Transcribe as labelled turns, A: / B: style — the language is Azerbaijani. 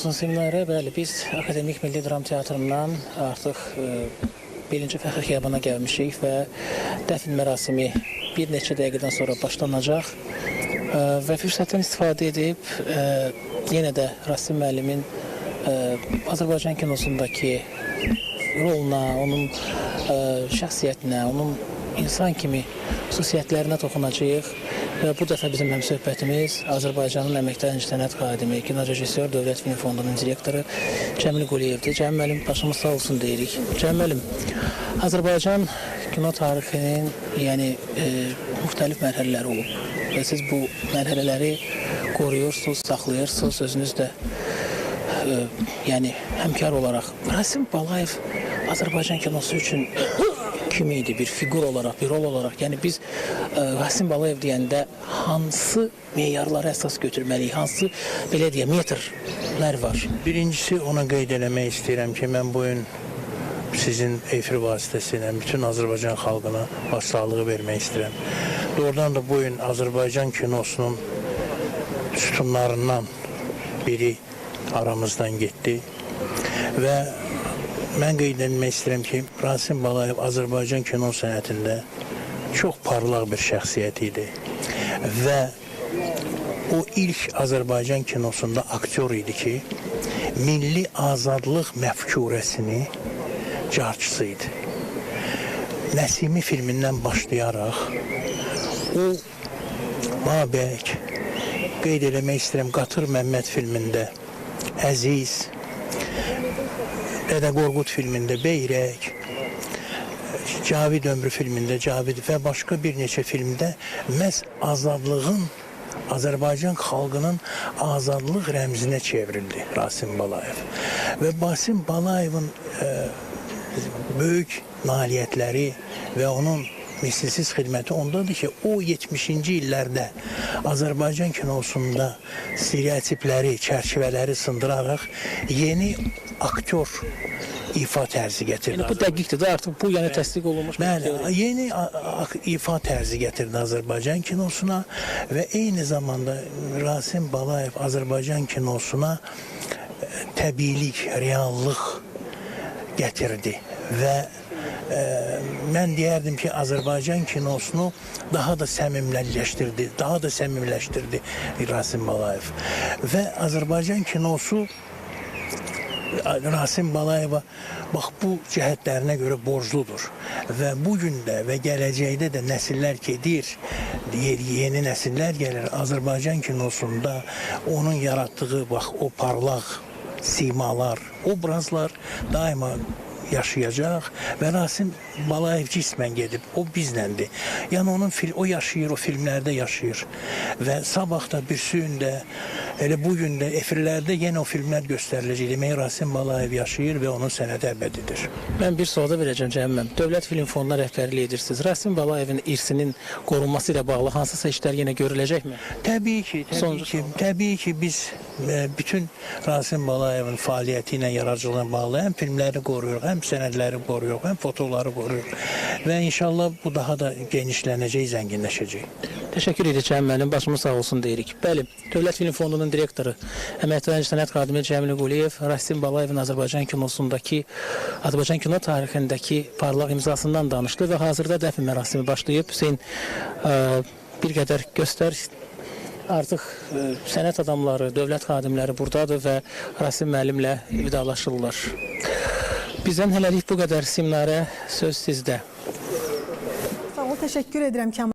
A: Sinsimlərə, bəli, biz Akademik Milli Dram Teatrından artıq birinci fəxr xiyabana gəlmişik və dəfn mərasimi bir neçə dəqiqədən sonra başlanacaq və fürsətdən istifadə edib yenə də Rasim müəllimin Azərbaycan kinosundakı roluna, onun şəxsiyyətinə, onun insan kimi xüsusiyyətlərinə toxunacağıq. Və bu dəfə bizim həmsöhbətimiz Azərbaycanın əməkdar incəsənət xadimi, kino rejissor, Dövlət Film Fondunun direktoru Cəmil Quliyevdir. Cəmil müəllim, başımız sağ olsun deyirik. Cəmil müəllim, Azərbaycan kino tarixinin müxtəlif mərhələləri olub və siz bu mərhələləri qoruyursunuz, saxlayırsınız, özünüz də həmkar olaraq. Rasim Balayev Azərbaycan kinosu üçün kim idi? Bir fiqur olaraq, bir rol olaraq. Yəni biz Rasim Balayev deyəndə hansı meyarlara əsas götürməliyik? Hansı, belə deyək, metrlər var?
B: Birincisi ona qeyd eləmək istəyirəm ki, mən bu gün sizin efir vasitəsilə bütün Azərbaycan xalqına başsağlığı vermək istəyirəm. Doğrudan da bu gün Azərbaycan kinosunun sütunlarından biri aramızdan getdi və mən qeyd etmək istəyirəm ki, Rasim Balayev Azərbaycan kino sənətində çox parlaq bir şəxsiyyət idi və o ilk Azərbaycan kinosunda aktyor idi ki, milli azadlıq məfkurəsini carçısı idi. Nəsimi filmindən başlayaraq o Babək, qeyd eləmək istəyirəm, Qatır Məmməd filmində Əziz, Dədə Qorqud filmində Beyrək, Cavid Ömrü filmində Cavid və başqa bir neçə filmdə məhz azadlığın, Azərbaycan xalqının azadlıq rəmzinə çevrildi Rasim Balayev. Və Rasim Balayevin böyük nailiyyətləri və onun misilsiz xidməti ondadır ki, o 70-ci illərdə Azərbaycan kinosunda stereotipləri, çərçivələri sındıraraq yeni aktyor ifa tərzi gətirdi.
A: Bu dəqiqdir də, artıq bu təsdiq olunmuş.
B: Bəli, yeni ifa tərzi gətirdi Azərbaycan kinosuna və eyni zamanda Rasim Balayev Azərbaycan kinosuna təbiilik, reallıq gətirdi və mən deyərdim ki, Azərbaycan kinosunu daha da səmimiləşdirdi, Rasim Balayev. Və Azərbaycan kinosu Rasim Balayeva bax bu cəhətlərinə görə borcludur. Və bugün də və gələcəkdə də nəsillər gedir, yeni nəsillər gəlir. Azərbaycan kinosunda onun yaratdığı bax o parlaq simalar, obrazlar daima yaşayacaq və Rasim Balayev cismən gedib, o bizləndir. Yəni o yaşayır, o filmlərdə yaşayır və sabah da bir suyunda, elə bugün də efirlərdə yenə o filmlər göstəriləcək. Demək, Rasim Balayev yaşayır və onun sənəti əbədidir.
A: Mən bir sual da verəcəm Cəmməm. Dövlət Film Fonduna rəhbərlik edirsiniz. Rasim Balayevin irsinin qorunması ilə bağlı hansısa işlər yenə görüləcəkmi? Təbii ki, biz bütün Rasim Balayevin fəaliyyəti ilə, yaradıcılığına bağlı həm filmləri qoruyuruq, həm sənədləri qoruyuruq, həm fotoları qoruyuruq və inşallah bu daha da genişlənəcək, zənginləşəcək. Təşəkkür edirik Cəmil müəllim, başımız sağ olsun deyirik. Bəli, Dövlət Film Fondunun direktoru, əməkdar incəsənət xadimi Cəmil Quliyev Rasim Balayevin Azərbaycan kinosundakı, Azərbaycan kino tarixindəki parlaq imzasından danışdı və hazırda dəfn mərasimi başlayıb. Hüseyn, bir qədər göstər. Artıq sənət adamları, dövlət xadimləri buradadır və Rasim müəllimlə vidalaşırlar. Bizdən hələlik bu qədər. Simnarə, söz sizdə.
C: Sağ ol, təşəkkür edirəm Kamal.